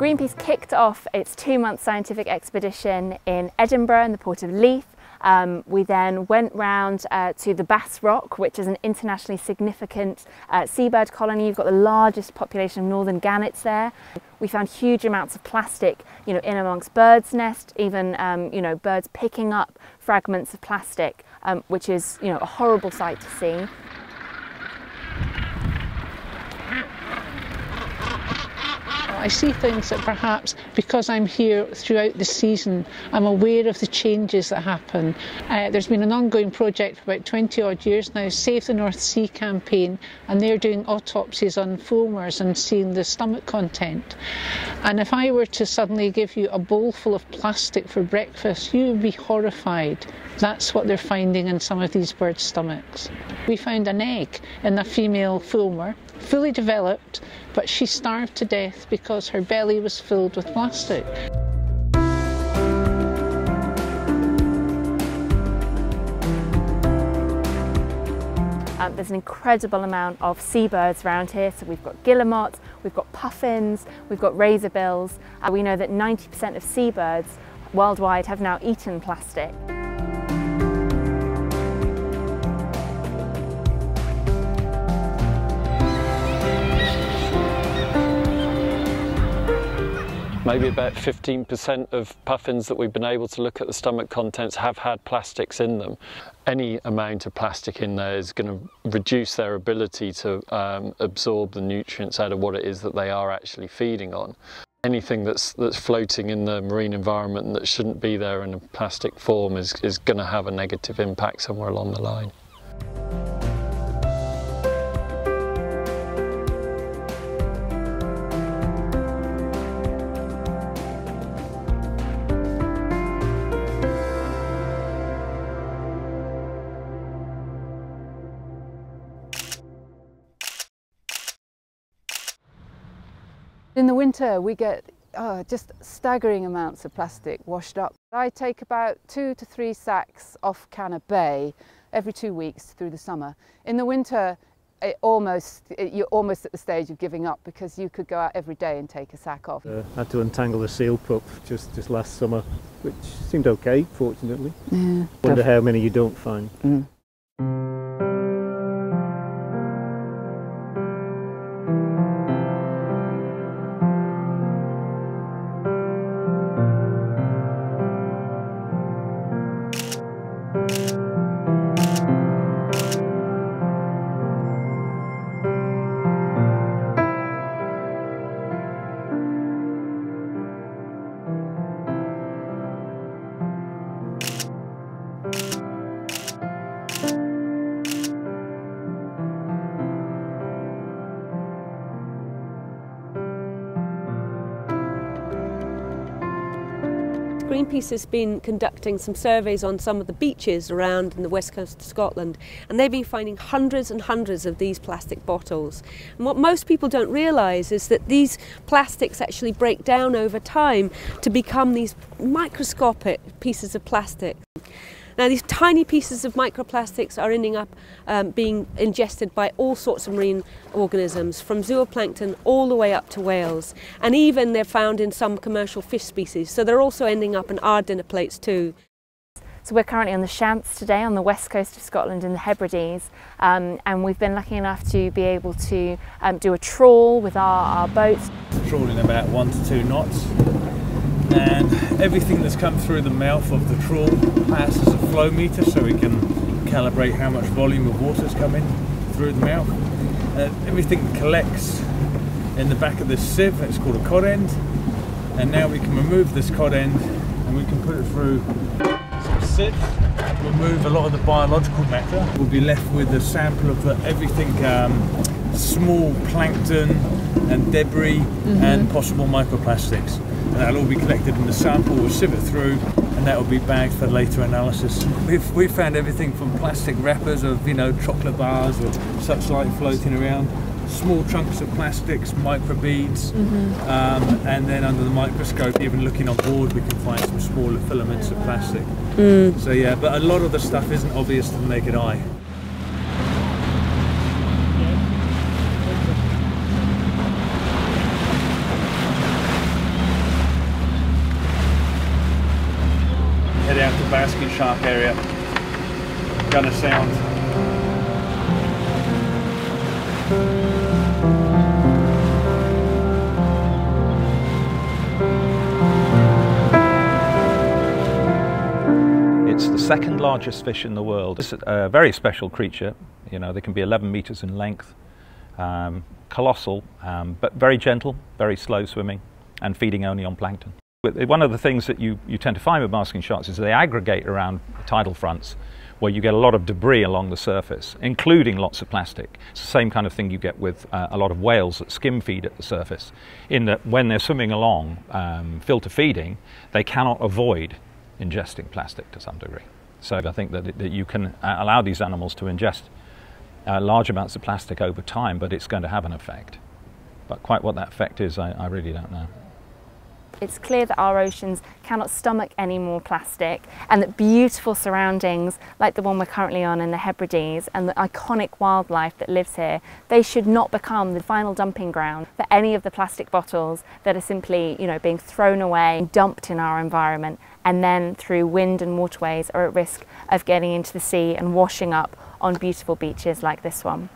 Greenpeace kicked off its 2-month scientific expedition in Edinburgh in the port of Leith. We then went round to the Bass Rock, which is an internationally significant seabird colony. You've got the largest population of northern gannets there. We found huge amounts of plastic, in amongst birds' nests, even, birds picking up fragments of plastic, which is, a horrible sight to see. I see things that perhaps because I'm here throughout the season, I'm aware of the changes that happen. There's been an ongoing project for about 20 odd years now, Save the North Sea campaign, and they're doing autopsies on foamers and seeing the stomach content. And if I were to suddenly give you a bowl full of plastic for breakfast, you would be horrified. That's what they're finding in some of these birds' stomachs. We found an egg in a female foamer, fully developed, but she starved to death because her belly was filled with plastic. There's an incredible amount of seabirds around here, so we've got guillemots, we've got puffins, we've got razorbills. We know that 90% of seabirds worldwide have now eaten plastic. Maybe about 15% of puffins that we've been able to look at the stomach contents have had plastics in them. Any amount of plastic in there is going to reduce their ability to absorb the nutrients out of what it is that they are actually feeding on. Anything that's floating in the marine environment that shouldn't be there in a plastic form is going to have a negative impact somewhere along the line. In the winter we get just staggering amounts of plastic washed up. I take about 2 to 3 sacks off Canna Bay every 2 weeks through the summer. In the winter you're almost at the stage of giving up because you could go out every day and take a sack off. I had to untangle the seal pup just last summer, which seemed okay, fortunately. Yeah, Wonder how many you don't find. Mm. Greenpeace has been conducting some surveys on some of the beaches around in the west coast of Scotland, and they've been finding hundreds and hundreds of these plastic bottles. And what most people don't realise is that these plastics actually break down over time to become these microscopic pieces of plastic. Now, these tiny pieces of microplastics are ending up being ingested by all sorts of marine organisms, from zooplankton all the way up to whales. And even they're found in some commercial fish species, so they're also ending up in our dinner plates too. So we're currently on the Shanks today on the west coast of Scotland in the Hebrides, and we've been lucky enough to be able to do a trawl with our boats. Trawling about 1 to 2 knots. And everything that's come through the mouth of the trawl passes a flow meter, so we can calibrate how much volume of water's coming through the mouth. Everything collects in the back of this sieve. It's called a cod end, and now we can remove this cod end and we can put it through some sieve, remove a lot of the biological matter. We'll be left with a sample of everything, small plankton and debris and possible microplastics. And that'll all be collected in the sample, we'll sieve it through, and that will be bagged for later analysis. We've found everything from plastic wrappers of, chocolate bars or such like floating around, small chunks of plastics, microbeads, and then under the microscope, even looking on board, we can find some smaller filaments of plastic. So yeah, but a lot of the stuff isn't obvious to the naked eye. shark area. Gonna sound. It's the second largest fish in the world. It's a very special creature. You know, they can be 11 meters in length, colossal, but very gentle, very slow swimming, and feeding only on plankton. One of the things that you tend to find with masking sharks is they aggregate around tidal fronts, where you get a lot of debris along the surface, including lots of plastic. It's the same kind of thing you get with a lot of whales that skim feed at the surface, in that when they're swimming along, filter feeding, they cannot avoid ingesting plastic to some degree. So I think that you can allow these animals to ingest large amounts of plastic over time, but it's going to have an effect. But quite what that effect is, I really don't know. It's clear that our oceans cannot stomach any more plastic, and that beautiful surroundings like the one we're currently on in the Hebrides and the iconic wildlife that lives here, they should not become the final dumping ground for any of the plastic bottles that are simply, being thrown away, dumped in our environment, and then through wind and waterways are at risk of getting into the sea and washing up on beautiful beaches like this one.